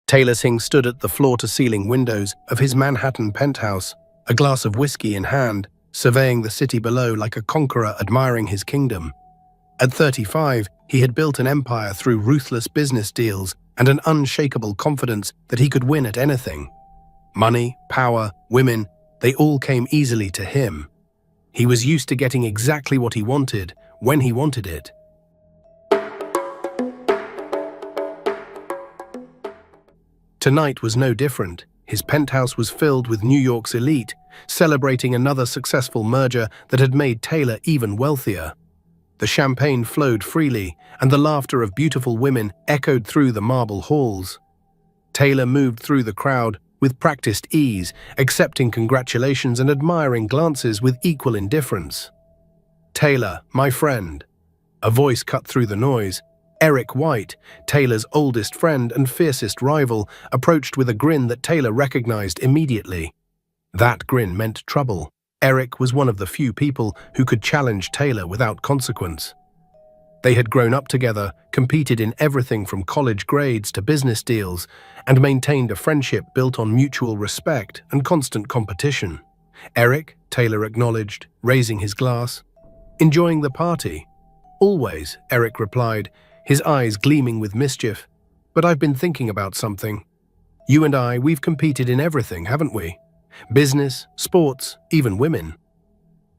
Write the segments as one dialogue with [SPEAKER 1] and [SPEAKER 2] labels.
[SPEAKER 1] Taylor Singh stood at the floor-to-ceiling windows of his Manhattan penthouse, a glass of whiskey in hand, surveying the city below like a conqueror admiring his kingdom. At 35, he had built an empire through ruthless business deals and an unshakable confidence that he could win at anything. Money, power, women, they all came easily to him. He was used to getting exactly what he wanted, when he wanted it. Tonight was no different. His penthouse was filled with New York's elite, celebrating another successful merger that had made Taylor even wealthier. The champagne flowed freely, and the laughter of beautiful women echoed through the marble halls. Taylor moved through the crowd with practiced ease, accepting congratulations and admiring glances with equal indifference. "Taylor, my friend." A voice cut through the noise. Eric White, Taylor's oldest friend and fiercest rival, approached with a grin that Taylor recognized immediately. That grin meant trouble. Eric was one of the few people who could challenge Taylor without consequence. They had grown up together, competed in everything from college grades to business deals, and maintained a friendship built on mutual respect and constant competition. "Eric," Taylor acknowledged, raising his glass. "Enjoying the party?" "Always," Eric replied, his eyes gleaming with mischief. "But I've been thinking about something. You and we've competed in everything, haven't we? Business, sports, even women."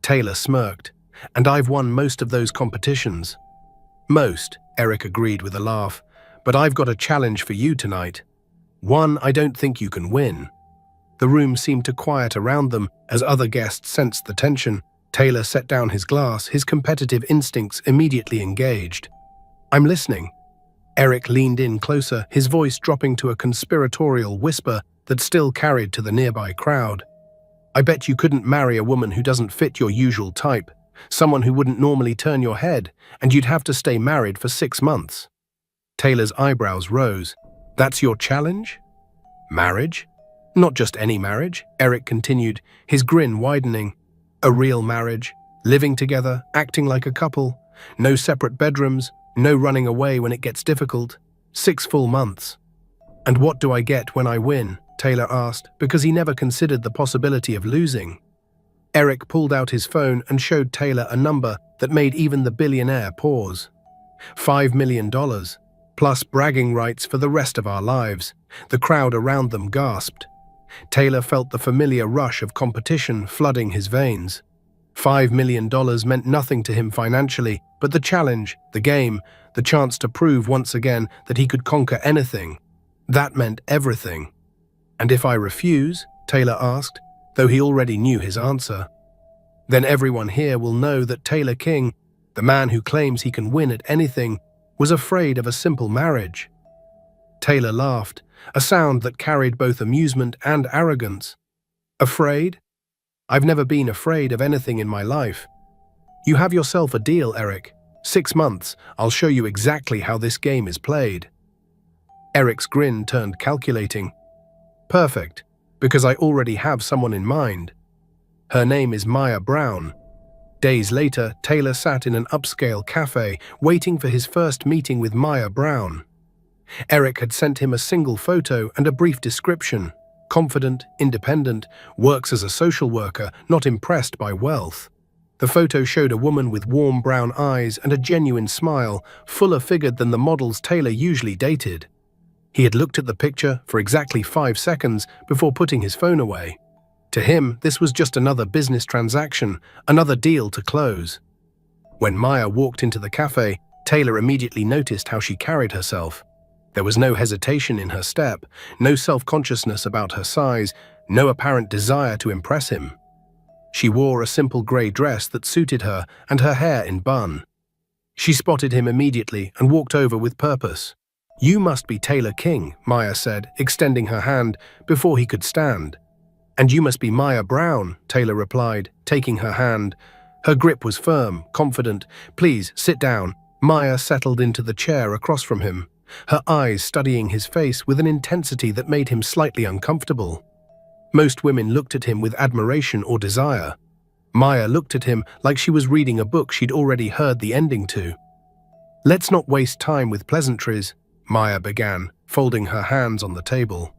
[SPEAKER 1] Taylor smirked. "And I've won most of those competitions." "Most," Eric agreed with a laugh, "but I've got a challenge for you tonight. One I don't think you can win." The room seemed to quiet around them as other guests sensed the tension. Taylor set down his glass, his competitive instincts immediately engaged. "I'm listening." Eric leaned in closer, his voice dropping to a conspiratorial whisper that still carried to the nearby crowd. "I bet you couldn't marry a woman who doesn't fit your usual type, someone who wouldn't normally turn your head, and you'd have to stay married for 6 months. Taylor's eyebrows rose. "That's your challenge? Marriage? Not just any marriage," Eric continued, his grin widening. "A real marriage, living together, acting like a couple, no separate bedrooms, no running away when it gets difficult. 6 full months." "And what do I get when I win?" Taylor asked, because he never considered the possibility of losing. Eric pulled out his phone and showed Taylor a number that made even the billionaire pause. $5 million, plus bragging rights for the rest of our lives. The crowd around them gasped. Taylor felt the familiar rush of competition flooding his veins. $5 million meant nothing to him financially, but the challenge, the game, the chance to prove once again that he could conquer anything, that meant everything. "And if I refuse?" Taylor asked, though he already knew his answer. "Then everyone here will know that Taylor King, the man who claims he can win at anything, was afraid of a simple marriage." Taylor laughed, a sound that carried both amusement and arrogance. "Afraid? I've never been afraid of anything in my life. You have yourself a deal, Eric. 6 months, I'll show you exactly how this game is played." Eric's grin turned calculating. "Perfect, because I already have someone in mind. Her name is Maya Brown." Days later, Taylor sat in an upscale cafe, waiting for his first meeting with Maya Brown. Eric had sent him a single photo and a brief description. Confident, independent, works as a social worker, not impressed by wealth. The photo showed a woman with warm brown eyes and a genuine smile, fuller figured than the models Taylor usually dated. He had looked at the picture for exactly 5 seconds before putting his phone away. To him, this was just another business transaction, another deal to close. When Maya walked into the cafe, Taylor immediately noticed how she carried herself. There was no hesitation in her step, no self-consciousness about her size, no apparent desire to impress him. She wore a simple grey dress that suited her and her hair in bun. She spotted him immediately and walked over with purpose. "You must be Taylor King," Maya said, extending her hand before he could stand. "And you must be Maya Brown," Taylor replied, taking her hand. Her grip was firm, confident. "Please, sit down." Maya settled into the chair across from him, her eyes studying his face with an intensity that made him slightly uncomfortable. Most women looked at him with admiration or desire. Maya looked at him like she was reading a book she'd already heard the ending to. "Let's not waste time with pleasantries," Maya began, folding her hands on the table.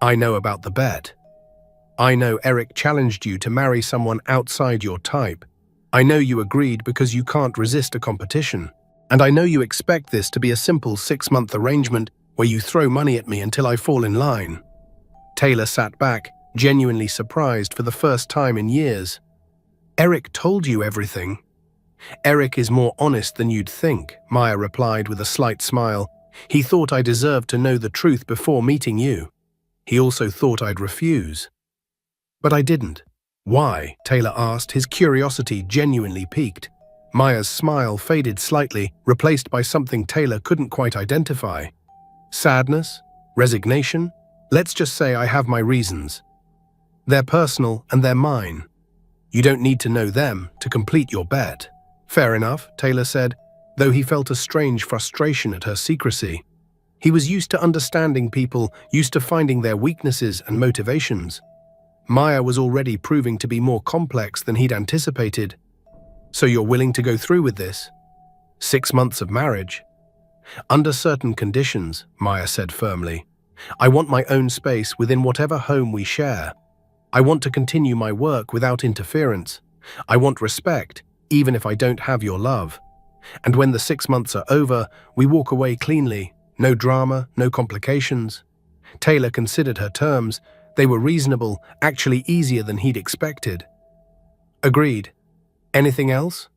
[SPEAKER 1] I know about the bet. I know Eric challenged you to marry someone outside your type. I know you agreed because you can't resist a competition. And I know you expect this to be a simple 6-month arrangement where you throw money at me until I fall in line. Taylor sat back, genuinely surprised for the first time in years. Eric told you everything. Eric is more honest than you'd think, Maya replied with a slight smile. He thought I deserved to know the truth before meeting you. He also thought I'd refuse. But I didn't. Why? Taylor asked, his curiosity genuinely piqued. Maya's smile faded slightly, replaced by something Taylor couldn't quite identify. Sadness? Resignation? Let's just say I have my reasons. They're personal and they're mine. You don't need to know them to complete your bet. Fair enough, Taylor said, though he felt a strange frustration at her secrecy. He was used to understanding people, used to finding their weaknesses and motivations. Maya was already proving to be more complex than he'd anticipated. So you're willing to go through with this? 6 months of marriage? Under certain conditions, Maya said firmly. I want my own space within whatever home we share. I want to continue my work without interference. I want respect, even if I don't have your love. And when the 6 months are over, we walk away cleanly. No drama, no complications. Taylor considered her terms. They were reasonable, actually easier than he'd expected. Agreed. Anything else?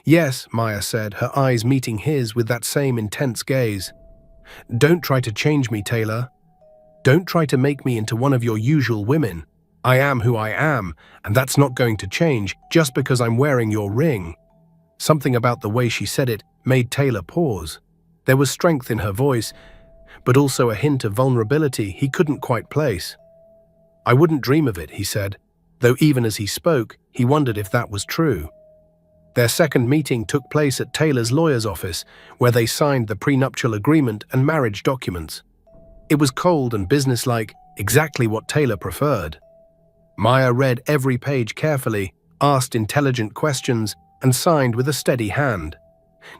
[SPEAKER 1] Yes, Maya said, her eyes meeting his with that same intense gaze. Don't try to change me, Taylor. Don't try to make me into one of your usual women. I am who I am, and that's not going to change just because I'm wearing your ring. Something about the way she said it made Taylor pause. There was strength in her voice, but also a hint of vulnerability he couldn't quite place. I wouldn't dream of it, he said, though even as he spoke, he wondered if that was true. Their second meeting took place at Taylor's lawyer's office, where they signed the prenuptial agreement and marriage documents. It was cold and businesslike, exactly what Taylor preferred. Maya read every page carefully, asked intelligent questions, and signed with a steady hand.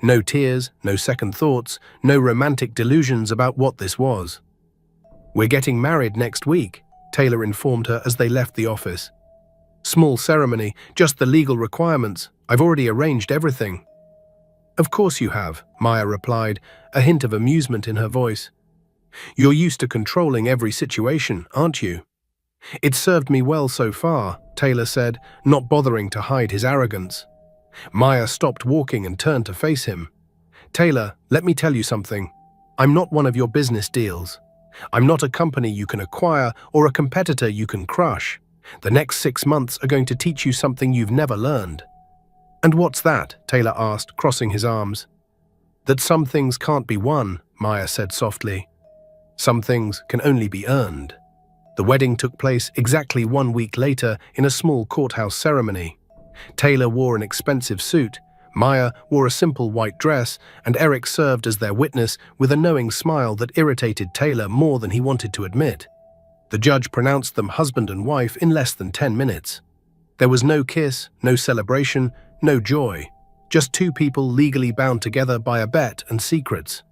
[SPEAKER 1] No tears, no second thoughts, no romantic delusions about what this was. We're getting married next week, Taylor informed her as they left the office. Small ceremony, just the legal requirements. I've already arranged everything. Of course you have, Maya replied, a hint of amusement in her voice. You're used to controlling every situation, aren't you? It's served me well so far, Taylor said, not bothering to hide his arrogance. Maya stopped walking and turned to face him. Taylor, let me tell you something. I'm not one of your business deals. I'm not a company you can acquire or a competitor you can crush. The next 6 months are going to teach you something you've never learned. And what's that? Taylor asked, crossing his arms. That some things can't be won, Maya said softly. Some things can only be earned. The wedding took place exactly 1 week later in a small courthouse ceremony. Taylor wore an expensive suit, Maya wore a simple white dress, and Eric served as their witness with a knowing smile that irritated Taylor more than he wanted to admit. The judge pronounced them husband and wife in less than 10 minutes. There was no kiss, no celebration, no joy. Just two people legally bound together by a bet and secrets.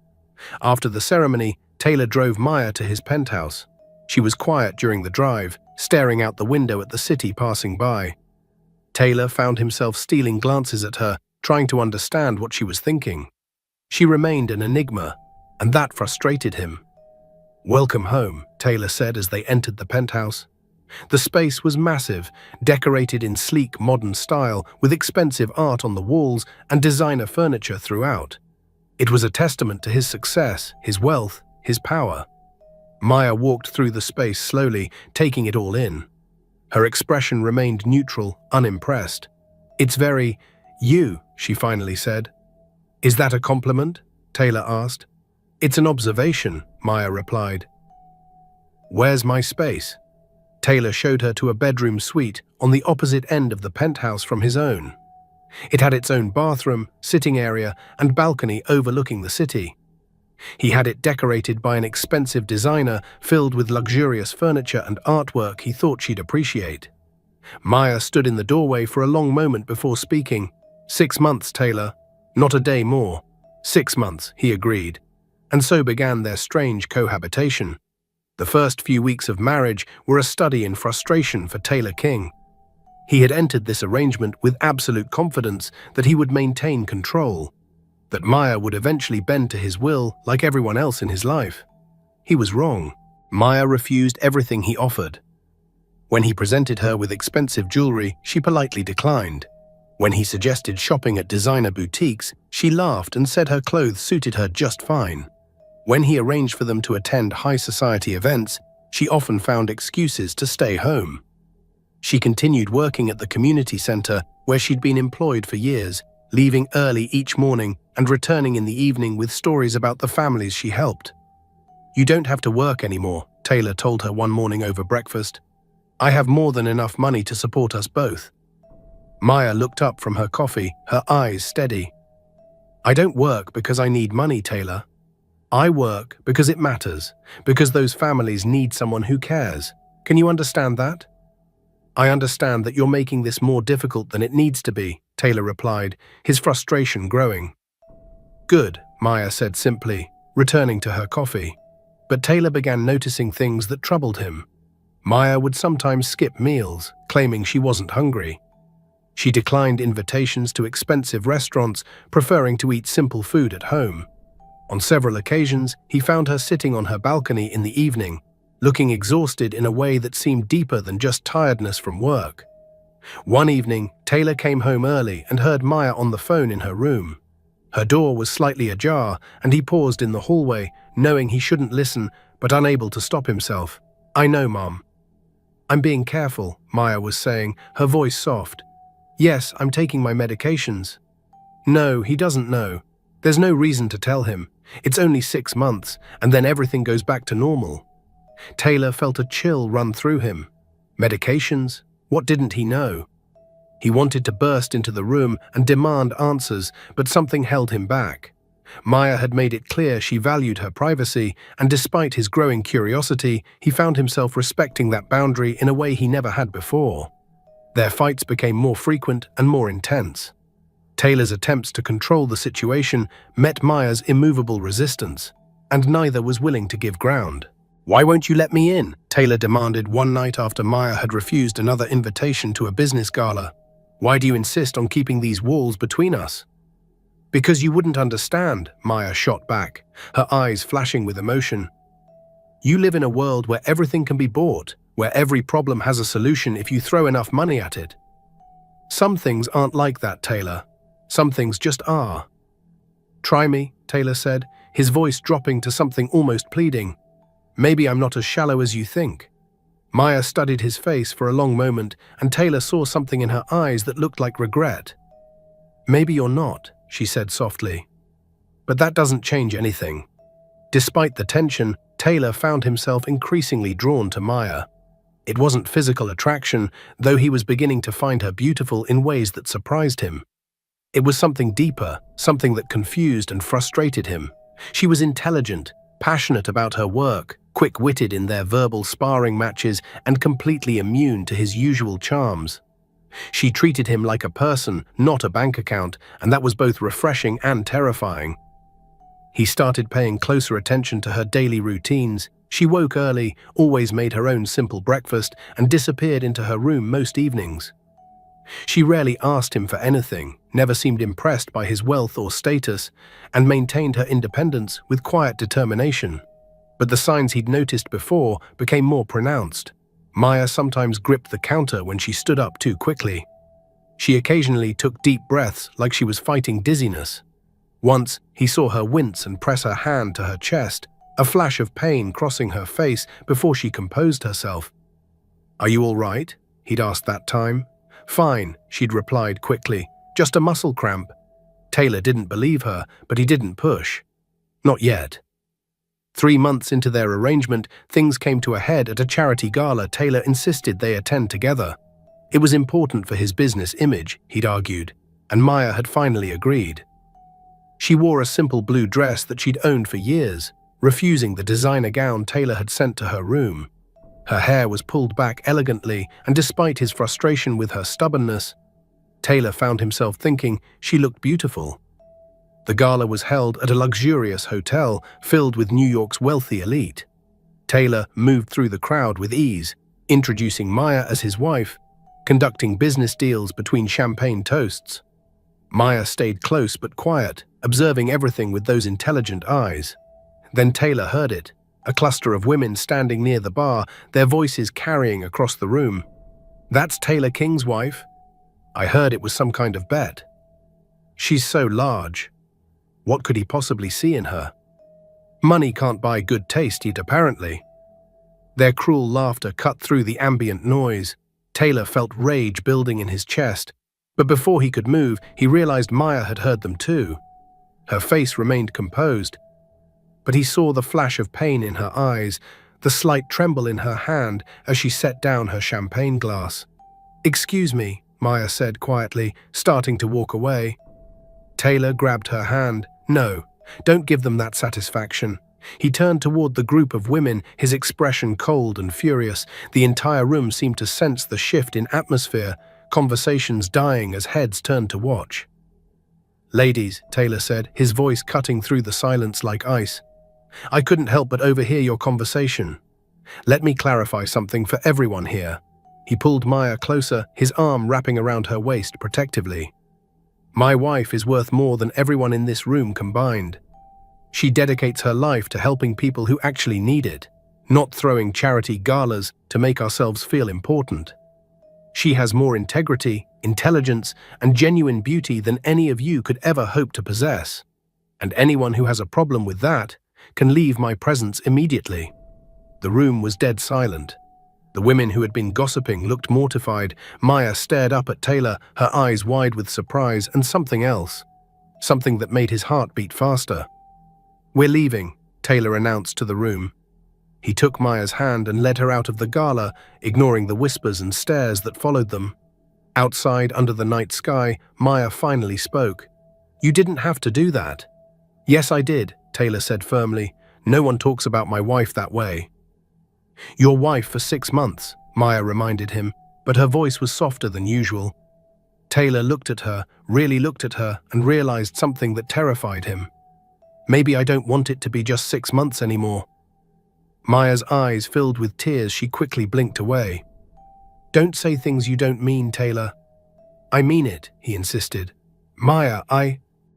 [SPEAKER 1] After the ceremony, Taylor drove Maya to his penthouse. She was quiet during the drive, staring out the window at the city passing by. Taylor found himself stealing glances at her, trying to understand what she was thinking. She remained an enigma, and that frustrated him. Welcome home, Taylor said as they entered the penthouse. The space was massive, decorated in sleek modern style with expensive art on the walls and designer furniture throughout. It was a testament to his success, his wealth, his power. Maya walked through the space slowly, taking it all in. Her expression remained neutral, unimpressed. It's very you, she finally said. Is that a compliment? Taylor asked. It's an observation, Maya replied. Where's my space? Taylor showed her to a bedroom suite on the opposite end of the penthouse from his own. It had its own bathroom, sitting area, and balcony overlooking the city. He had it decorated by an expensive designer filled with luxurious furniture and artwork he thought she'd appreciate. Maya stood in the doorway for a long moment before speaking. 6 months, Taylor. Not a day more. 6 months, he agreed. And so began their strange cohabitation. The first few weeks of marriage were a study in frustration for Taylor King. He had entered this arrangement with absolute confidence that he would maintain control, that Maya would eventually bend to his will like everyone else in his life. He was wrong. Maya refused everything he offered. When he presented her with expensive jewelry, she politely declined. When he suggested shopping at designer boutiques, she laughed and said her clothes suited her just fine. When he arranged for them to attend high society events, she often found excuses to stay home. She continued working at the community center where she'd been employed for years, leaving early each morning and returning in the evening with stories about the families she helped. "You don't have to work anymore," Taylor told her one morning over breakfast. "I have more than enough money to support us both." Maya looked up from her coffee, her eyes steady. "I don't work because I need money, Taylor. I work because it matters, because those families need someone who cares. Can you understand that?" "I understand that you're making this more difficult than it needs to be," Taylor replied, his frustration growing. "Good," Maya said simply, returning to her coffee. But Taylor began noticing things that troubled him. Maya would sometimes skip meals, claiming she wasn't hungry. She declined invitations to expensive restaurants, preferring to eat simple food at home. On several occasions, he found her sitting on her balcony in the evening, looking exhausted in a way that seemed deeper than just tiredness from work. One evening, Taylor came home early and heard Maya on the phone in her room. Her door was slightly ajar, and he paused in the hallway, knowing he shouldn't listen, but unable to stop himself. "I know, Mom." "I'm being careful," Maya was saying, her voice soft. "Yes, I'm taking my medications." "No, he doesn't know. There's no reason to tell him. It's only 6 months, and then everything goes back to normal." Taylor felt a chill run through him. Medications? What didn't he know? He wanted to burst into the room and demand answers, but something held him back. Maya had made it clear she valued her privacy, and despite his growing curiosity, he found himself respecting that boundary in a way he never had before. Their fights became more frequent and more intense. Taylor's attempts to control the situation met Maya's immovable resistance, and neither was willing to give ground. "Why won't you let me in?" Taylor demanded one night after Maya had refused another invitation to a business gala. "Why do you insist on keeping these walls between us?" "Because you wouldn't understand," Maya shot back, her eyes flashing with emotion. "You live in a world where everything can be bought, where every problem has a solution if you throw enough money at it. Some things aren't like that, Taylor. Some things just are." "Try me," Taylor said, his voice dropping to something almost pleading. "Maybe I'm not as shallow as you think." Maya studied his face for a long moment, and Taylor saw something in her eyes that looked like regret. "Maybe you're not," she said softly. "But that doesn't change anything." Despite the tension, Taylor found himself increasingly drawn to Maya. It wasn't physical attraction, though he was beginning to find her beautiful in ways that surprised him. It was something deeper, something that confused and frustrated him. She was intelligent, passionate about her work, quick-witted in their verbal sparring matches, and completely immune to his usual charms. She treated him like a person, not a bank account, and that was both refreshing and terrifying. He started paying closer attention to her daily routines. She woke early, always made her own simple breakfast, and disappeared into her room most evenings. She rarely asked him for anything, never seemed impressed by his wealth or status, and maintained her independence with quiet determination. But the signs he'd noticed before became more pronounced. Maya sometimes gripped the counter when she stood up too quickly. She occasionally took deep breaths like she was fighting dizziness. Once, he saw her wince and press her hand to her chest, a flash of pain crossing her face before she composed herself. "Are you all right?" he'd asked that time. "Fine," she'd replied quickly. "Just a muscle cramp." Taylor didn't believe her, but he didn't push. Not yet. 3 months into their arrangement, things came to a head at a charity gala Taylor insisted they attend together. It was important for his business image, he'd argued, and Maya had finally agreed. She wore a simple blue dress that she'd owned for years, refusing the designer gown Taylor had sent to her room. Her hair was pulled back elegantly, and despite his frustration with her stubbornness, Taylor found himself thinking she looked beautiful. The gala was held at a luxurious hotel filled with New York's wealthy elite. Taylor moved through the crowd with ease, introducing Maya as his wife, conducting business deals between champagne toasts. Maya stayed close but quiet, observing everything with those intelligent eyes. Then Taylor heard it, a cluster of women standing near the bar, their voices carrying across the room. "That's Taylor King's wife? I heard it was some kind of bet. She's so large. What could he possibly see in her? Money can't buy good taste yet, apparently." Their cruel laughter cut through the ambient noise. Taylor felt rage building in his chest, but before he could move, he realized Maya had heard them too. Her face remained composed, but he saw the flash of pain in her eyes, the slight tremble in her hand as she set down her champagne glass. "Excuse me," Maya said quietly, starting to walk away. Taylor grabbed her hand. "No, don't give them that satisfaction." He turned toward the group of women, his expression cold and furious. The entire room seemed to sense the shift in atmosphere, conversations dying as heads turned to watch. "Ladies," Taylor said, his voice cutting through the silence like ice, "I couldn't help but overhear your conversation. Let me clarify something for everyone here." He pulled Maya closer, his arm wrapping around her waist protectively. "My wife is worth more than everyone in this room combined. She dedicates her life to helping people who actually need it, not throwing charity galas to make ourselves feel important. She has more integrity, intelligence, and genuine beauty than any of you could ever hope to possess. And anyone who has a problem with that can leave my presence immediately." The room was dead silent. The women who had been gossiping looked mortified. Maya stared up at Taylor, her eyes wide with surprise and something else, something that made his heart beat faster. "We're leaving," Taylor announced to the room. He took Maya's hand and led her out of the gala, ignoring the whispers and stares that followed them. Outside, under the night sky, Maya finally spoke. "You didn't have to do that." "Yes, I did," Taylor said firmly. "No one talks about my wife that way." "Your wife for 6 months," Maya reminded him, but her voice was softer than usual. Taylor looked at her, really looked at her, and realized something that terrified him. "Maybe I don't want it to be just 6 months anymore." Maya's eyes filled with tears. She quickly blinked away. "Don't say things you don't mean, Taylor." "I mean it," he insisted. "Maya,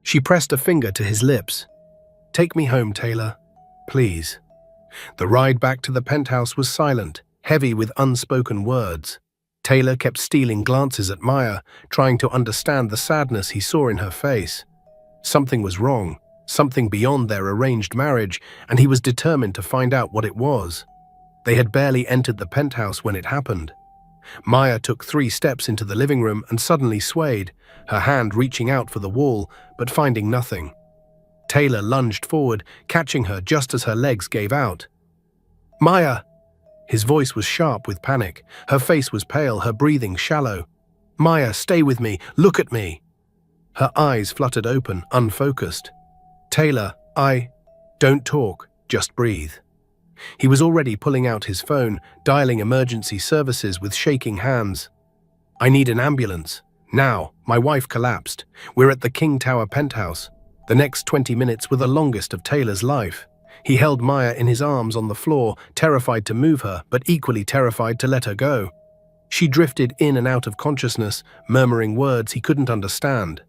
[SPEAKER 1] She pressed a finger to his lips. "Take me home, Taylor. Please." The ride back to the penthouse was silent, heavy with unspoken words. Taylor kept stealing glances at Maya, trying to understand the sadness he saw in her face. Something was wrong. Something beyond their arranged marriage, and he was determined to find out what it was. They had barely entered the penthouse when it happened. Maya took 3 steps into the living room and suddenly swayed, her hand reaching out for the wall, but finding nothing. Taylor lunged forward, catching her just as her legs gave out. "Maya!" His voice was sharp with panic. Her face was pale, her breathing shallow. "Maya, stay with me. Look at me." Her eyes fluttered open, unfocused. "Taylor, Don't talk, just breathe." He was already pulling out his phone, dialing emergency services with shaking hands. "I need an ambulance. Now, my wife collapsed. We're at the King Tower penthouse." The next 20 minutes were the longest of Taylor's life. He held Maya in his arms on the floor, terrified to move her, but equally terrified to let her go. She drifted in and out of consciousness, murmuring words he couldn't understand.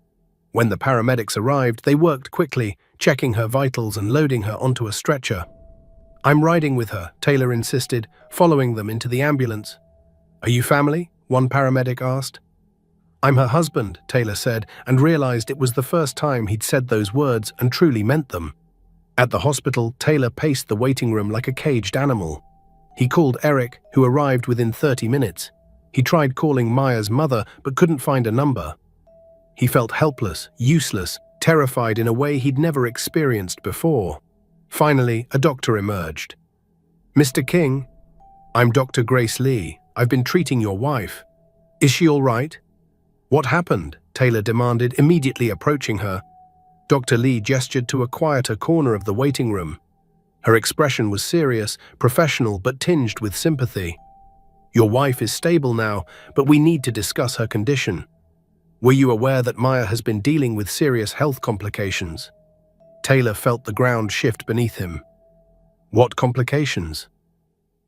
[SPEAKER 1] When the paramedics arrived, they worked quickly, checking her vitals and loading her onto a stretcher. "I'm riding with her," Taylor insisted, following them into the ambulance. "Are you family?" one paramedic asked. "I'm her husband," Taylor said, and realized it was the first time he'd said those words and truly meant them. At the hospital, Taylor paced the waiting room like a caged animal. He called Eric, who arrived within 30 minutes. He tried calling Maya's mother, but couldn't find a number. He felt helpless, useless, terrified in a way he'd never experienced before. Finally, a doctor emerged. "Mr. King, I'm Dr. Grace Lee. I've been treating your wife. Is she all right?" "What happened?" Taylor demanded, immediately approaching her. Dr. Lee gestured to a quieter corner of the waiting room. Her expression was serious, professional, but tinged with sympathy. "Your wife is stable now, but we need to discuss her condition. Were you aware that Maya has been dealing with serious health complications?" Taylor felt the ground shift beneath him. What complications?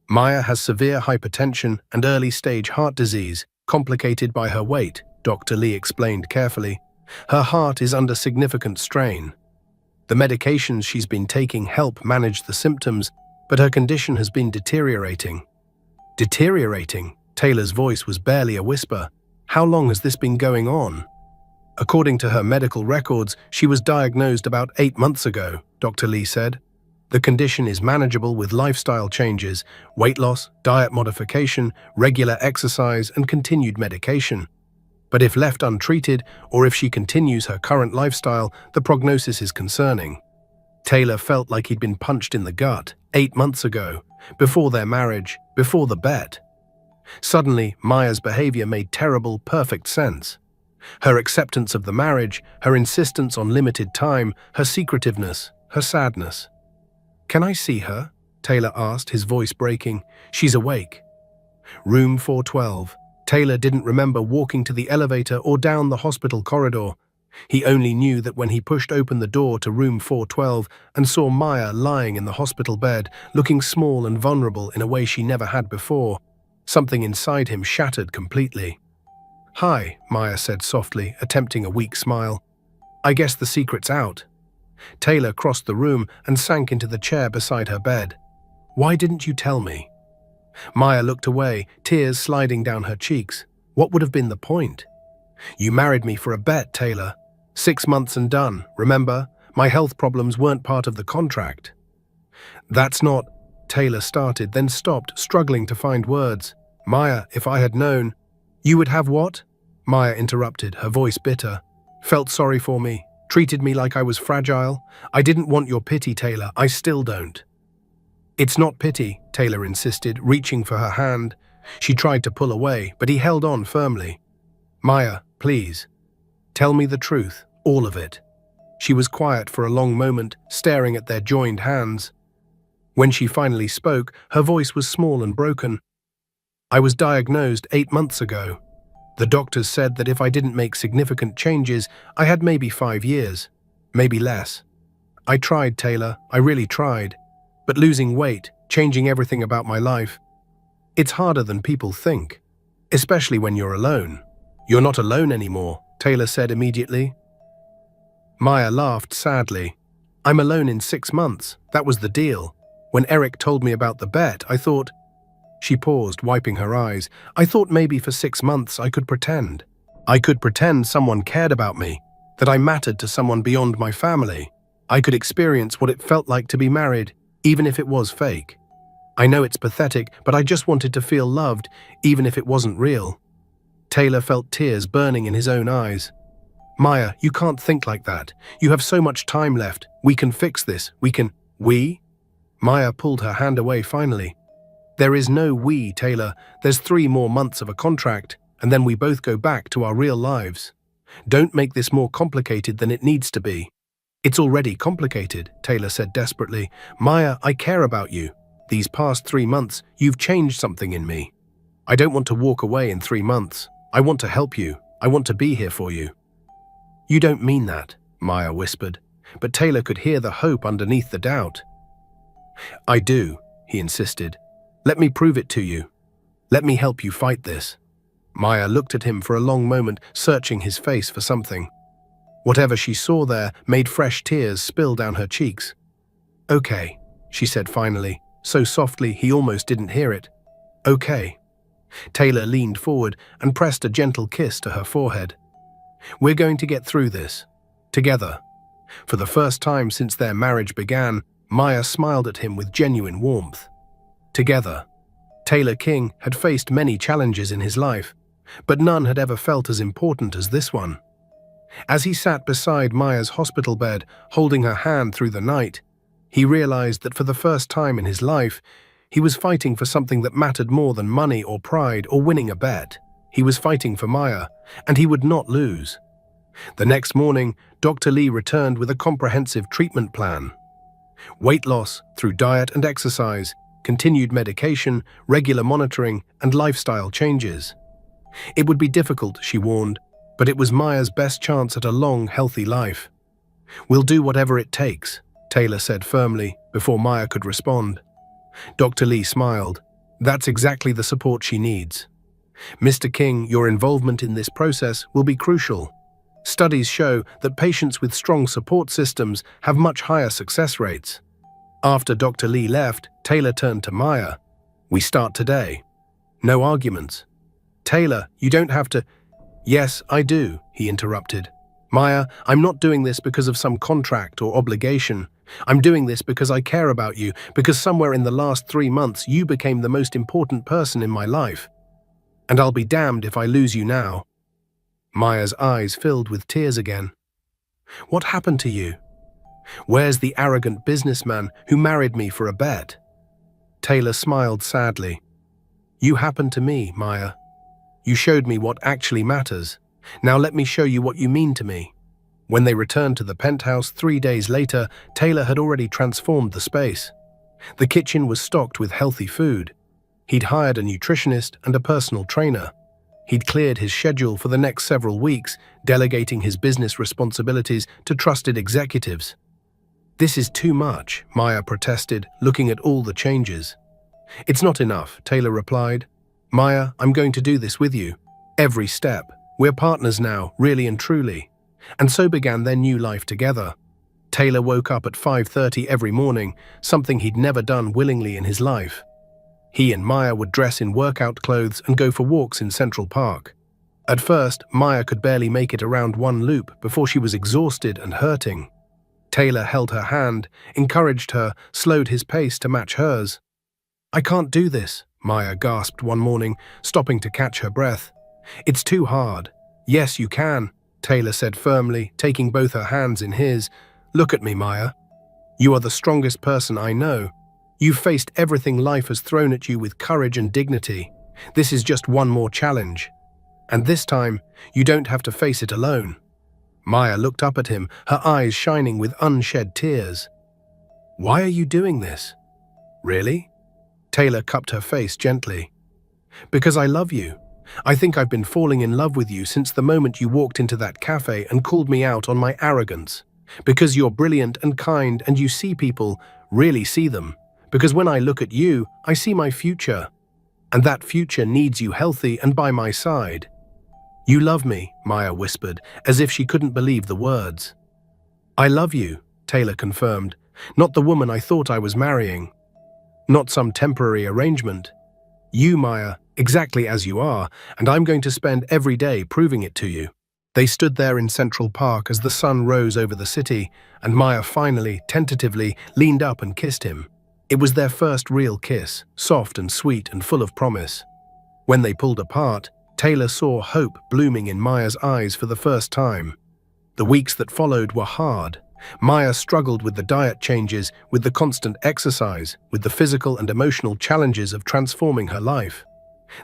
[SPEAKER 1] Maya has severe hypertension and early-stage heart disease, complicated by her weight, Dr. Lee explained carefully. Her heart is under significant strain. The medications she's been taking help manage the symptoms, but her condition has been deteriorating. Deteriorating? Taylor's voice was barely a whisper. How long has this been going on? According to her medical records, she was diagnosed about 8 months ago, Dr. Lee said. The condition is manageable with lifestyle changes, weight loss, diet modification, regular exercise, and continued medication. But if left untreated, or if she continues her current lifestyle, the prognosis is concerning. Taylor felt like he'd been punched in the gut 8 months ago, before their marriage, before the bet. Suddenly, Maya's behavior made terrible, perfect sense. Her acceptance of the marriage, her insistence on limited time, her secretiveness, her sadness. "Can I see her?" Taylor asked, his voice breaking. "She's awake." Room 412. Taylor didn't remember walking to the elevator or down the hospital corridor. He only knew that when he pushed open the door to room 412 and saw Maya lying in the hospital bed, looking small and vulnerable in a way she never had before, something inside him shattered completely. "Hi," Maya said softly, attempting a weak smile. "I guess the secret's out." Taylor crossed the room and sank into the chair beside her bed. "Why didn't you tell me?" Maya looked away, tears sliding down her cheeks. What would have been the point? "You married me for a bet, Taylor. 6 months and done, remember? My health problems weren't part of the contract." "That's not—" Taylor started, then stopped, struggling to find words. "Maya, if I had known—" "You would have what?" Maya interrupted, her voice bitter. "Felt sorry for me, treated me like I was fragile. I didn't want your pity, Taylor. I still don't." "It's not pity," Taylor insisted, reaching for her hand. She tried to pull away, but he held on firmly. "Maya, please. Tell me the truth, all of it." She was quiet for a long moment, staring at their joined hands. When she finally spoke, her voice was small and broken. "I was diagnosed 8 months ago. The doctors said that if I didn't make significant changes, I had maybe 5 years, maybe less. I tried, Taylor, I really tried. But losing weight, changing everything about my life, it's harder than people think, especially when you're alone." "You're not alone anymore," Taylor said immediately. Maya laughed sadly. "I'm alone in 6 months. That was the deal. When Eric told me about the bet, I thought—" She paused, wiping her eyes. "I thought maybe for 6 months I could pretend. I could pretend someone cared about me, that I mattered to someone beyond my family. I could experience what it felt like to be married, even if it was fake. I know it's pathetic, but I just wanted to feel loved, even if it wasn't real." Taylor felt tears burning in his own eyes. "Maya, you can't think like that. You have so much time left. We can fix this. We can—" "We?" Maya pulled her hand away finally. "There is no we, Taylor. There's 3 more months of a contract, and then we both go back to our real lives. Don't make this more complicated than it needs to be." "It's already complicated," Taylor said desperately. "Maya, I care about you. These past 3 months, you've changed something in me. I don't want to walk away in 3 months. I want to help you. I want to be here for you." "You don't mean that," Maya whispered, but Taylor could hear the hope underneath the doubt. "I do," he insisted. "Let me prove it to you. Let me help you fight this." Maya looked at him for a long moment, searching his face for something. Whatever she saw there made fresh tears spill down her cheeks. "Okay," she said finally, so softly he almost didn't hear it. "Okay." Taylor leaned forward and pressed a gentle kiss to her forehead. "We're going to get through this. Together." For the first time since their marriage began, Maya smiled at him with genuine warmth. Together. Taylor King had faced many challenges in his life, but none had ever felt as important as this one. As he sat beside Maya's hospital bed, holding her hand through the night, he realized that for the first time in his life, he was fighting for something that mattered more than money or pride or winning a bet. He was fighting for Maya, and he would not lose. The next morning, Dr. Lee returned with a comprehensive treatment plan. Weight loss through diet and exercise, continued medication, regular monitoring, and lifestyle changes. It would be difficult, she warned, but it was Maya's best chance at a long, healthy life. "We'll do whatever it takes," Taylor said firmly, before Maya could respond. Dr. Lee smiled. "That's exactly the support she needs. Mr. King, your involvement in this process will be crucial. Studies show that patients with strong support systems have much higher success rates." After Dr. Lee left, Taylor turned to Maya. "We start today. No arguments." "Taylor, you don't have to—" "Yes, I do," he interrupted. "Maya, I'm not doing this because of some contract or obligation. I'm doing this because I care about you, because somewhere in the last 3 months you became the most important person in my life. And I'll be damned if I lose you now." Maya's eyes filled with tears again. "What happened to you? Where's the arrogant businessman who married me for a bet?" Taylor smiled sadly. "You happened to me, Maya. You showed me what actually matters. Now let me show you what you mean to me." When they returned to the penthouse 3 days later, Taylor had already transformed the space. The kitchen was stocked with healthy food. He'd hired a nutritionist and a personal trainer. He'd cleared his schedule for the next several weeks, delegating his business responsibilities to trusted executives. "This is too much," Maya protested, looking at all the changes. "It's not enough," Taylor replied. "Maya, I'm going to do this with you. Every step. We're partners now, really and truly." And so began their new life together. Taylor woke up at 5:30 every morning, something he'd never done willingly in his life. He and Maya would dress in workout clothes and go for walks in Central Park. At first, Maya could barely make it around one loop before she was exhausted and hurting. Taylor held her hand, encouraged her, slowed his pace to match hers. "I can't do this," Maya gasped one morning, stopping to catch her breath. "It's too hard." "Yes, you can," Taylor said firmly, taking both her hands in his. "Look at me, Maya. You are the strongest person I know. You've faced everything life has thrown at you with courage and dignity. This is just one more challenge. And this time, you don't have to face it alone." Maya looked up at him, her eyes shining with unshed tears. "Why are you doing this?" "Really?" Taylor cupped her face gently. "Because I love you. I think I've been falling in love with you since the moment you walked into that cafe and called me out on my arrogance. Because you're brilliant and kind and you see people, really see them. Because when I look at you, I see my future. And that future needs you healthy and by my side." "You love me," Maya whispered, as if she couldn't believe the words. "I love you," Taylor confirmed. "Not the woman I thought I was marrying. Not some temporary arrangement. You, Maya, exactly as you are, and I'm going to spend every day proving it to you." They stood there in Central Park as the sun rose over the city, and Maya finally, tentatively, leaned up and kissed him. It was their first real kiss, soft and sweet and full of promise. When they pulled apart, Taylor saw hope blooming in Maya's eyes for the first time. The weeks that followed were hard. Maya struggled with the diet changes, with the constant exercise, with the physical and emotional challenges of transforming her life.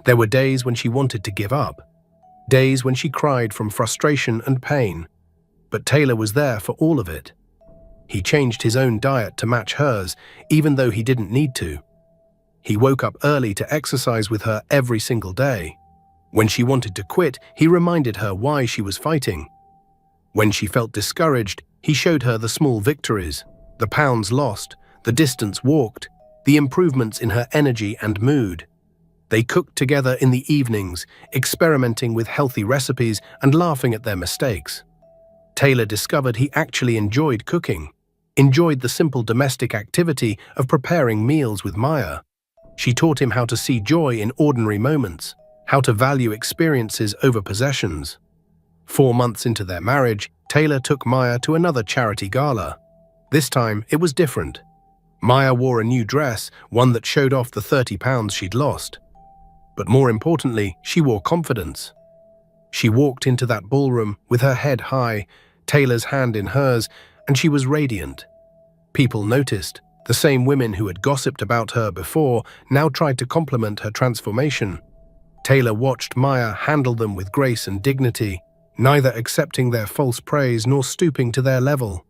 [SPEAKER 1] There were days when she wanted to give up, days when she cried from frustration and pain. But Taylor was there for all of it. He changed his own diet to match hers, even though he didn't need to. He woke up early to exercise with her every single day. When she wanted to quit, he reminded her why she was fighting. When she felt discouraged, he showed her the small victories, the pounds lost, the distance walked, the improvements in her energy and mood. They cooked together in the evenings, experimenting with healthy recipes and laughing at their mistakes. Taylor discovered he actually enjoyed cooking, enjoyed the simple domestic activity of preparing meals with Maya. She taught him how to see joy in ordinary moments, how to value experiences over possessions. 4 months into their marriage, Taylor took Maya to another charity gala. This time, it was different. Maya wore a new dress, one that showed off the 30 pounds she'd lost. But more importantly, she wore confidence. She walked into that ballroom with her head high, Taylor's hand in hers, and she was radiant. People noticed. The same women who had gossiped about her before now tried to compliment her transformation. Taylor watched Maya handle them with grace and dignity, neither accepting their false praise nor stooping to their level.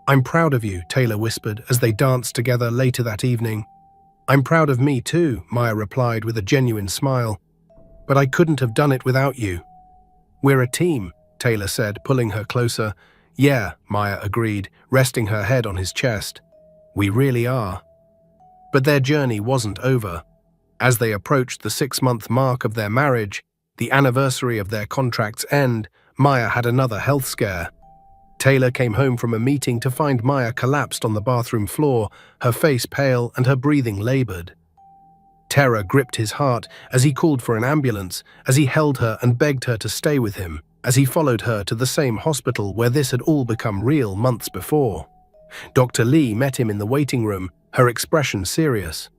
[SPEAKER 1] "I'm proud of you," Taylor whispered as they danced together later that evening. "I'm proud of me too," Maya replied with a genuine smile. "But I couldn't have done it without you." "We're a team," Taylor said, pulling her closer. Yeah, Maya agreed, resting her head on his chest. We really are. But their journey wasn't over. As they approached the 6-month mark of their marriage, the anniversary of their contract's end, Maya had another health scare. Taylor came home from a meeting to find Maya collapsed on the bathroom floor, her face pale and her breathing labored. Terror gripped his heart as he called for an ambulance, as he held her and begged her to stay with him, as he followed her to the same hospital where this had all become real months before. Dr. Lee met him in the waiting room, her expression serious.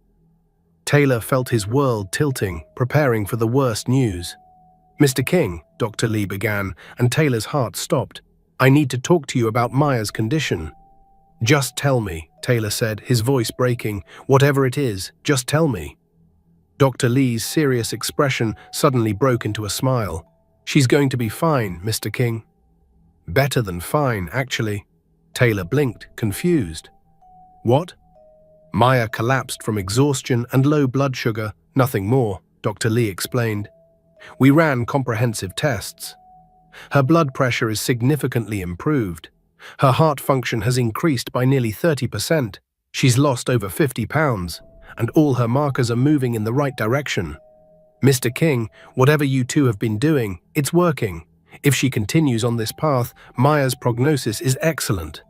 [SPEAKER 1] Taylor felt his world tilting, preparing for the worst news. "Mr. King," Dr. Lee began, and Taylor's heart stopped. "I need to talk to you about Maya's condition." "Just tell me," Taylor said, his voice breaking. "Whatever it is, just tell me." Dr. Lee's serious expression suddenly broke into a smile. "She's going to be fine, Mr. King." "Better than fine, actually." Taylor blinked, confused. "What?" "Maya collapsed from exhaustion and low blood sugar, nothing more," Dr. Lee explained. "We ran comprehensive tests. Her blood pressure is significantly improved. Her heart function has increased by nearly 30%. She's lost over 50 pounds, and all her markers are moving in the right direction. Mr. King, whatever you two have been doing, it's working. If she continues on this path, Maya's prognosis is excellent."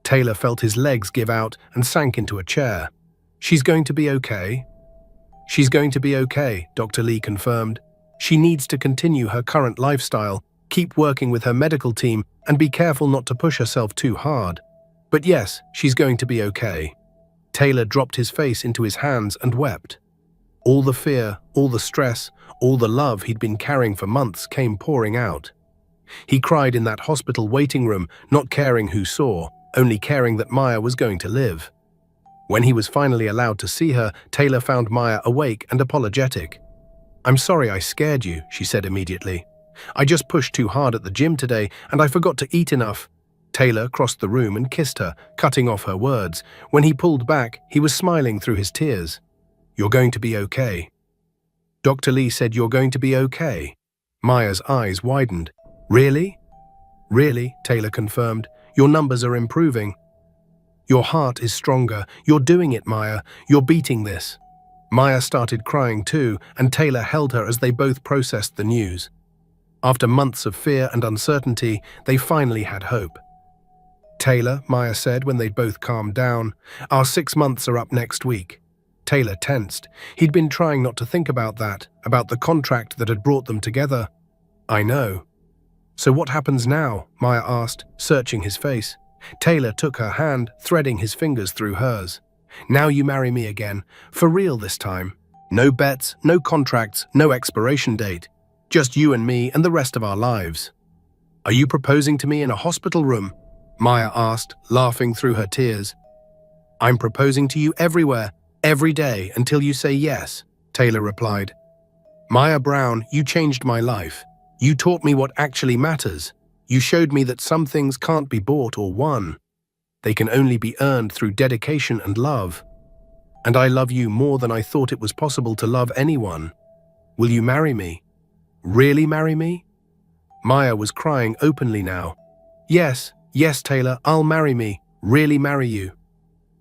[SPEAKER 1] Taylor felt his legs give out and sank into a chair. "She's going to be okay?" "She's going to be okay," Dr. Lee confirmed. "She needs to continue her current lifestyle, keep working with her medical team, and be careful not to push herself too hard. But yes, she's going to be okay." Taylor dropped his face into his hands and wept. All the fear, all the stress, all the love he'd been carrying for months came pouring out. He cried in that hospital waiting room, not caring who saw, only caring that Maya was going to live. When he was finally allowed to see her, Taylor found Maya awake and apologetic. "I'm sorry I scared you," she said immediately. "I just pushed too hard at the gym today and I forgot to eat enough." Taylor crossed the room and kissed her, cutting off her words. When he pulled back, he was smiling through his tears. "You're going to be okay." Dr. Lee said, "You're going to be okay." Maya's eyes widened. "Really?" "Really," Taylor confirmed. "Your numbers are improving. Your heart is stronger. You're doing it, Maya. You're beating this." Maya started crying too, and Taylor held her as they both processed the news. After months of fear and uncertainty, they finally had hope. "Taylor," Maya said when they'd both calmed down, "our 6 months are up next week." Taylor tensed. He'd been trying not to think about that, about the contract that had brought them together. "I know." "So what happens now?" Maya asked, searching his face. Taylor took her hand, threading his fingers through hers. "Now you marry me again, for real this time. No bets, no contracts, no expiration date. Just you and me and the rest of our lives." "Are you proposing to me in a hospital room?" Maya asked, laughing through her tears. "I'm proposing to you everywhere, every day, until you say yes," Taylor replied. "Maya Brown, you changed my life. You taught me what actually matters. You showed me that some things can't be bought or won. They can only be earned through dedication and love. And I love you more than I thought it was possible to love anyone. Will you marry me? Really marry me?" Maya was crying openly now. "Yes, yes, Taylor, I'll marry me, really marry you."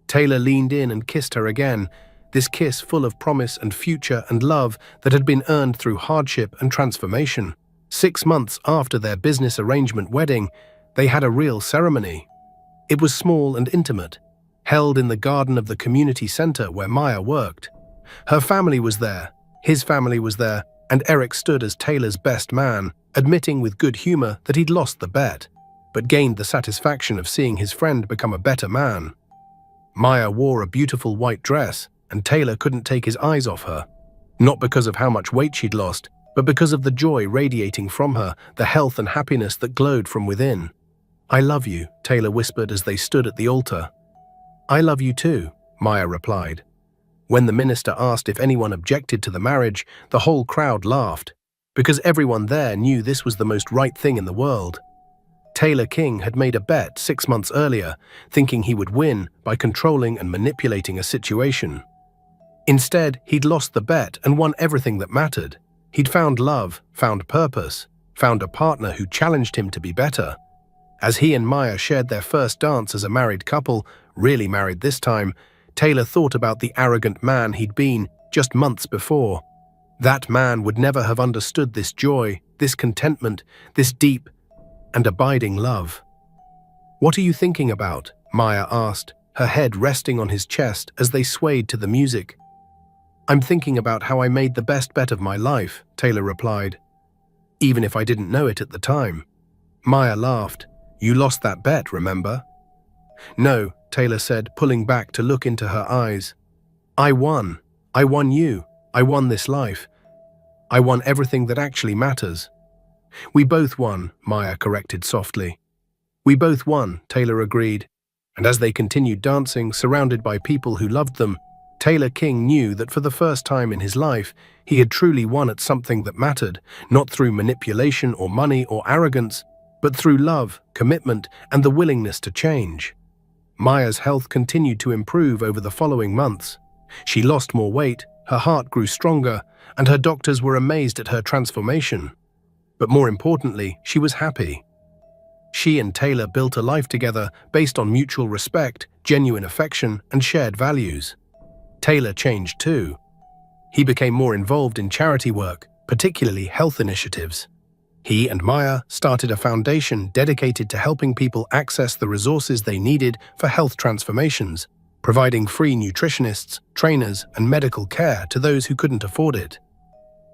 [SPEAKER 1] Taylor leaned in and kissed her again, this kiss full of promise and future and love that had been earned through hardship and transformation. 6 months after their business arrangement wedding, they had a real ceremony. It was small and intimate, held in the garden of the community center where Maya worked. Her family was there, his family was there, and Eric stood as Taylor's best man, admitting with good humor that he'd lost the bet, but gained the satisfaction of seeing his friend become a better man. Maya wore a beautiful white dress, and Taylor couldn't take his eyes off her. Not because of how much weight she'd lost, but because of the joy radiating from her, the health and happiness that glowed from within. "I love you," Taylor whispered as they stood at the altar. "I love you too," Maya replied. When the minister asked if anyone objected to the marriage, the whole crowd laughed, because everyone there knew this was the most right thing in the world. Taylor King had made a bet 6 months earlier, thinking he would win by controlling and manipulating a situation. Instead, he'd lost the bet and won everything that mattered. He'd found love, found purpose, found a partner who challenged him to be better. As he and Maya shared their first dance as a married couple, really married this time, Taylor thought about the arrogant man he'd been just months before. That man would never have understood this joy, this contentment, this deep and abiding love. "What are you thinking about?" Maya asked, her head resting on his chest as they swayed to the music. "I'm thinking about how I made the best bet of my life," Taylor replied, "even if I didn't know it at the time." Maya laughed. "You lost that bet, remember?" "No," Taylor said, pulling back to look into her eyes. "I won. I won you. I won this life. I won everything that actually matters." "We both won," Maya corrected softly. "We both won," Taylor agreed. And as they continued dancing, surrounded by people who loved them, Taylor King knew that for the first time in his life, he had truly won at something that mattered, not through manipulation or money or arrogance, but through love, commitment, and the willingness to change. Maya's health continued to improve over the following months. She lost more weight, her heart grew stronger, and her doctors were amazed at her transformation. But more importantly, she was happy. She and Taylor built a life together based on mutual respect, genuine affection, and shared values. Taylor changed too. He became more involved in charity work, particularly health initiatives. He and Maya started a foundation dedicated to helping people access the resources they needed for health transformations, providing free nutritionists, trainers, and medical care to those who couldn't afford it.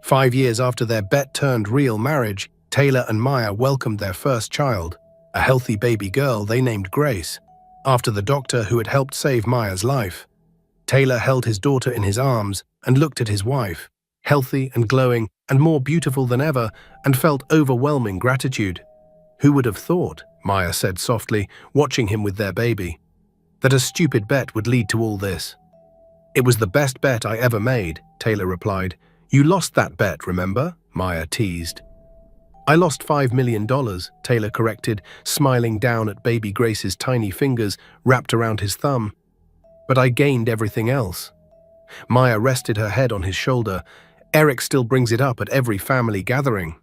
[SPEAKER 1] 5 years after their bet-turned-real marriage, Taylor and Maya welcomed their first child, a healthy baby girl they named Grace, after the doctor who had helped save Maya's life. Taylor held his daughter in his arms and looked at his wife, healthy and glowing and more beautiful than ever, and felt overwhelming gratitude. "Who would have thought," Maya said softly, watching him with their baby, "that a stupid bet would lead to all this?" "It was the best bet I ever made," Taylor replied. "You lost that bet, remember?" Maya teased. "I lost $5 million, Taylor corrected, smiling down at baby Grace's tiny fingers wrapped around his thumb. "But I gained everything else." Maya rested her head on his shoulder. "Eric still brings it up at every family gathering.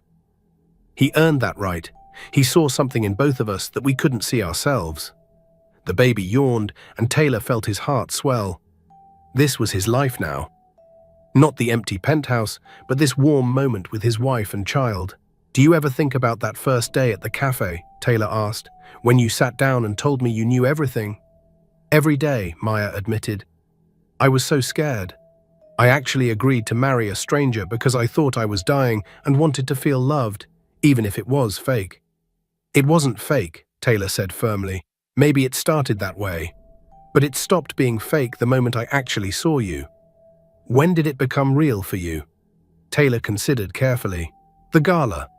[SPEAKER 1] He earned that right. He saw something in both of us that we couldn't see ourselves." The baby yawned, and Taylor felt his heart swell. This was his life now. Not the empty penthouse, but this warm moment with his wife and child. "Do you ever think about that first day at the cafe?" Taylor asked, "when you sat down and told me you knew everything?" "Every day," Maya admitted. "I was so scared. I actually agreed to marry a stranger because I thought I was dying and wanted to feel loved, even if it was fake." "It wasn't fake," Taylor said firmly. "Maybe it started that way. But it stopped being fake the moment I actually saw you." "When did it become real for you?" Taylor considered carefully. "The gala.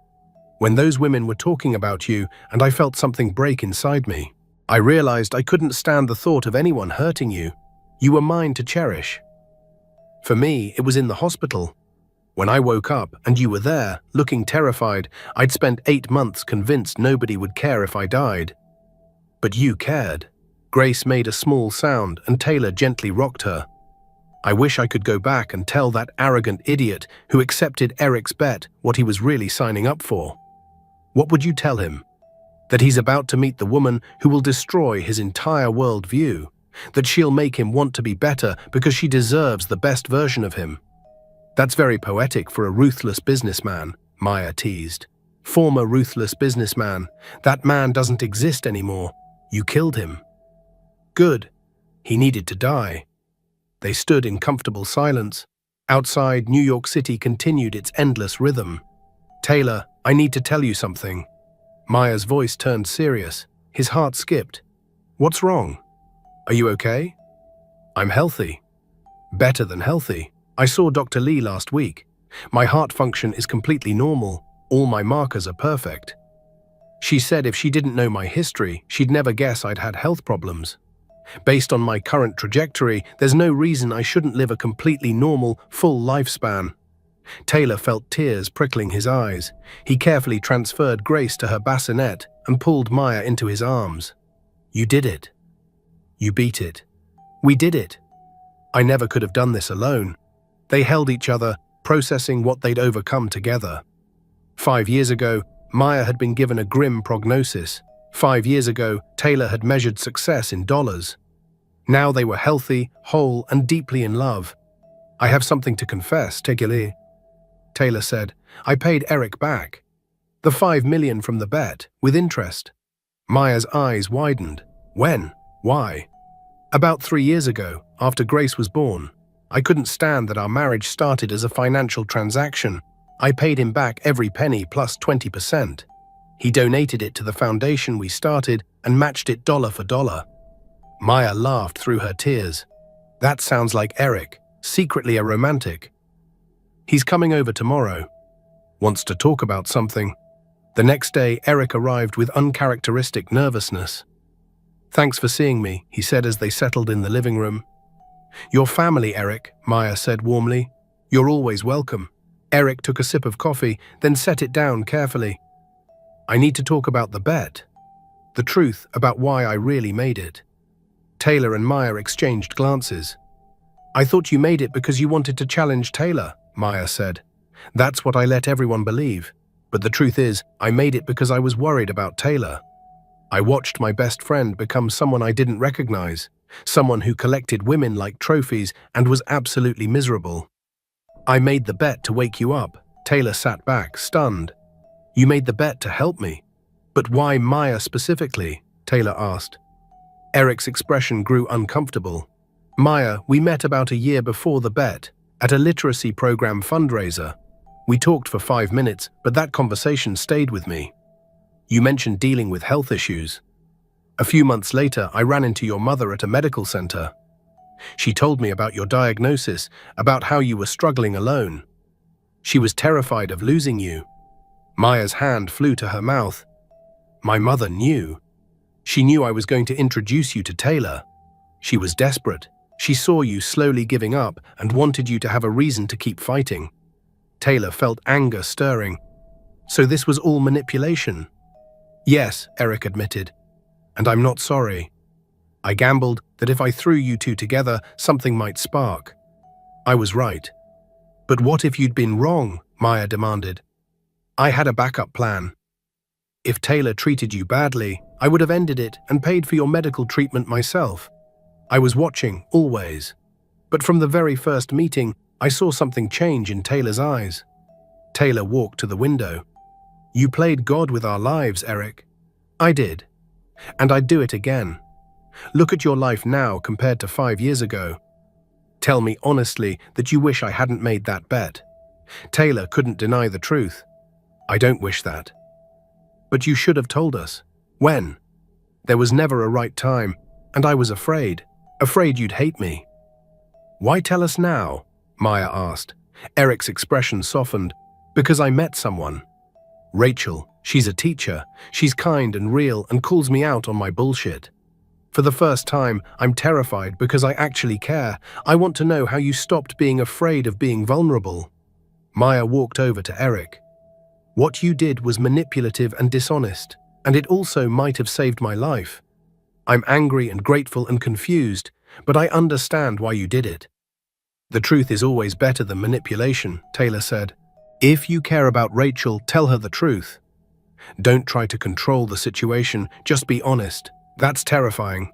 [SPEAKER 1] When those women were talking about you and I felt something break inside me. I realized I couldn't stand the thought of anyone hurting you. You were mine to cherish." "For me, it was in the hospital. When I woke up and you were there, looking terrified, I'd spent 8 months convinced nobody would care if I died. But you cared." Grace made a small sound and Taylor gently rocked her. "I wish I could go back and tell that arrogant idiot who accepted Eric's bet what he was really signing up for." "What would you tell him?" "That he's about to meet the woman who will destroy his entire worldview. That she'll make him want to be better because she deserves the best version of him." "That's very poetic for a ruthless businessman," Maya teased. "Former ruthless businessman. That man doesn't exist anymore. You killed him." "Good. He needed to die." They stood in comfortable silence. Outside, New York City continued its endless rhythm. "Taylor, I need to tell you something." Maya's voice turned serious. His heart skipped. "What's wrong? Are you okay?" "I'm healthy. Better than healthy. I saw Dr. Lee last week. My heart function is completely normal. All my markers are perfect. She said if she didn't know my history, she'd never guess I'd had health problems. Based on my current trajectory, there's no reason I shouldn't live a completely normal, full lifespan." Taylor felt tears prickling his eyes. He carefully transferred Grace to her bassinet and pulled Maya into his arms. "You did it. You beat it. We did it. I never could have done this alone." They held each other, processing what they'd overcome together. 5 years ago, Maya had been given a grim prognosis. 5 years ago, Taylor had measured success in dollars. Now they were healthy, whole, and deeply in love. "I have something to confess, Tegele," Taylor said. "I paid Eric back. The 5 million from the bet, with interest." Maya's eyes widened. "When? Why?" "About 3 years ago, after Grace was born. I couldn't stand that our marriage started as a financial transaction. I paid him back every penny plus 20%. He donated it to the foundation we started and matched it dollar for dollar." Maya laughed through her tears. "That sounds like Eric, secretly a romantic. He's coming over tomorrow. Wants to talk about something." The next day, Eric arrived with uncharacteristic nervousness. "Thanks for seeing me," he said as they settled in the living room. "Your family, Eric," Maya said warmly. "You're always welcome." Eric took a sip of coffee, then set it down carefully. "I need to talk about the bet. The truth about why I really made it." Taylor and Maya exchanged glances. "I thought you made it because you wanted to challenge Taylor," Maya said. "That's what I let everyone believe. But the truth is, I made it because I was worried about Taylor. I watched my best friend become someone I didn't recognize, someone who collected women like trophies and was absolutely miserable. I made the bet to wake you up." Taylor sat back, stunned. "You made the bet to help me. But why Maya specifically?" Taylor asked. Eric's expression grew uncomfortable. "Maya, we met about a year before the bet, at a literacy program fundraiser. We talked for 5 minutes, but that conversation stayed with me. You mentioned dealing with health issues. A few months later, I ran into your mother at a medical center. She told me about your diagnosis, about how you were struggling alone. She was terrified of losing you." Maya's hand flew to her mouth. "My mother knew. She knew I was going to introduce you to Taylor. She was desperate. She saw you slowly giving up and wanted you to have a reason to keep fighting." Taylor felt anger stirring. "So this was all manipulation?" "Yes," Eric admitted. "And I'm not sorry. I gambled that if I threw you two together, something might spark. I was right." "But what if you'd been wrong?" Maya demanded. "I had a backup plan. If Taylor treated you badly, I would have ended it and paid for your medical treatment myself. I was watching, always. But from the very first meeting, I saw something change in Taylor's eyes." Taylor walked to the window. "You played God with our lives, Eric." "I did. And I'd do it again. Look at your life now compared to 5 years ago. Tell me honestly that you wish I hadn't made that bet." Taylor couldn't deny the truth. "I don't wish that." "But you should have told us. When? There was never a right time, and I was afraid you'd hate me." "Why tell us now?" Maya asked. Eric's expression softened. "Because I met someone. Rachel, she's a teacher. She's kind and real and calls me out on my bullshit. For the first time, I'm terrified because I actually care. I want to know how you stopped being afraid of being vulnerable." Maya walked over to Eric. "What you did was manipulative and dishonest, and it also might have saved my life. I'm angry and grateful and confused, but I understand why you did it." "The truth is always better than manipulation," Taylor said. "If you care about Rachel, tell her the truth. Don't try to control the situation, just be honest. That's terrifying."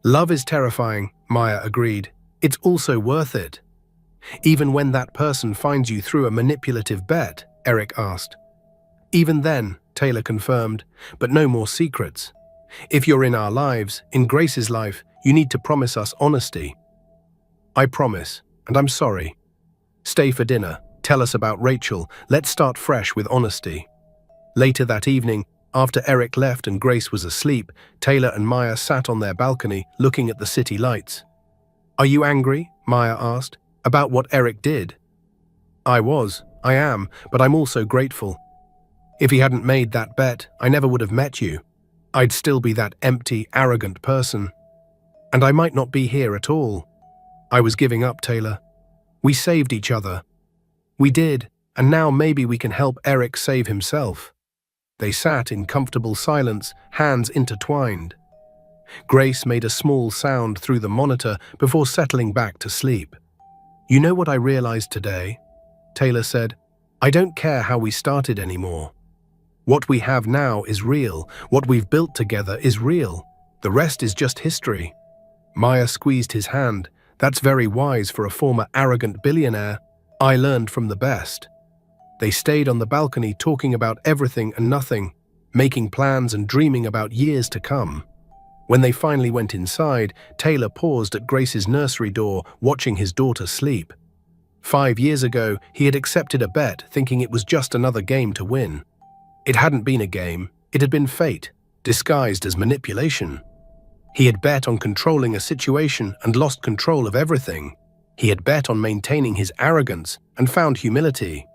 [SPEAKER 1] "Love is terrifying," Maya agreed. "It's also worth it." "Even when that person finds you through a manipulative bet?" Eric asked. "Even then," Taylor confirmed, "but no more secrets. If you're in our lives, in Grace's life, you need to promise us honesty." "I promise, and I'm sorry. Stay for dinner. Tell us about Rachel. Let's start fresh with honesty." Later that evening, after Eric left and Grace was asleep, Taylor and Maya sat on their balcony looking at the city lights. "Are you angry?" Maya asked. "About what Eric did?" I am, but I'm also grateful. If he hadn't made that bet, I never would have met you. I'd still be that empty, arrogant person. And I might not be here at all. I was giving up, Taylor. We saved each other. We did, and now maybe we can help Eric save himself." They sat in comfortable silence, hands intertwined. Grace made a small sound through the monitor before settling back to sleep. "You know what I realized today?" Taylor said. "I don't care how we started anymore. What we have now is real. What we've built together is real. The rest is just history." Maya squeezed his hand. "That's very wise for a former arrogant billionaire. I learned from the best." They stayed on the balcony talking about everything and nothing, making plans and dreaming about years to come. When they finally went inside, Taylor paused at Grace's nursery door, watching his daughter sleep. 5 years ago, he had accepted a bet, thinking it was just another game to win. It hadn't been a game, it had been fate, disguised as manipulation. He had bet on controlling a situation and lost control of everything. He had bet on maintaining his arrogance and found humility.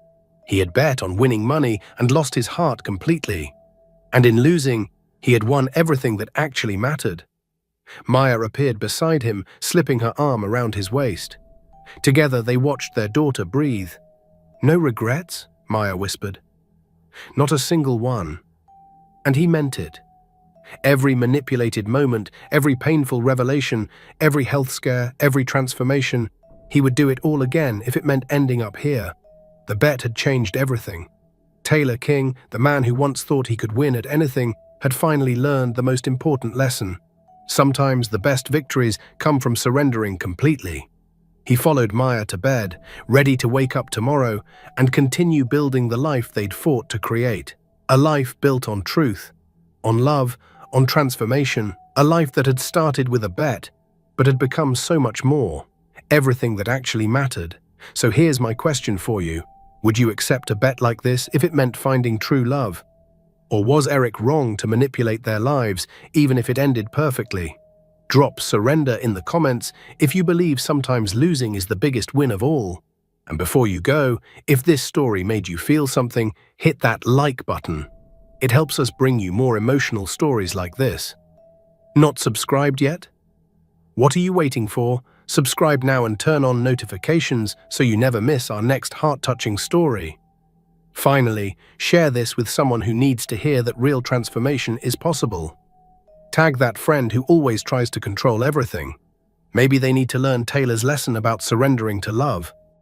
[SPEAKER 1] He had bet on winning money and lost his heart completely. And in losing, he had won everything that actually mattered. Maya appeared beside him, slipping her arm around his waist. Together they watched their daughter breathe. "No regrets?" Maya whispered. "Not a single one." And he meant it. Every manipulated moment, every painful revelation, every health scare, every transformation, he would do it all again if it meant ending up here. The bet had changed everything. Taylor King, the man who once thought he could win at anything, had finally learned the most important lesson. Sometimes the best victories come from surrendering completely. He followed Maya to bed, ready to wake up tomorrow and continue building the life they'd fought to create. A life built on truth, on love, on transformation, a life that had started with a bet, but had become so much more, everything that actually mattered. So here's my question for you. Would you accept a bet like this if it meant finding true love? Or was Eric wrong to manipulate their lives, even if it ended perfectly? Drop surrender in the comments if you believe sometimes losing is the biggest win of all. And before you go, if this story made you feel something, hit that like button. It helps us bring you more emotional stories like this. Not subscribed yet? What are you waiting for? Subscribe now and turn on notifications so you never miss our next heart-touching story. Finally, share this with someone who needs to hear that real transformation is possible. Tag that friend who always tries to control everything. Maybe they need to learn Taylor's lesson about surrendering to love.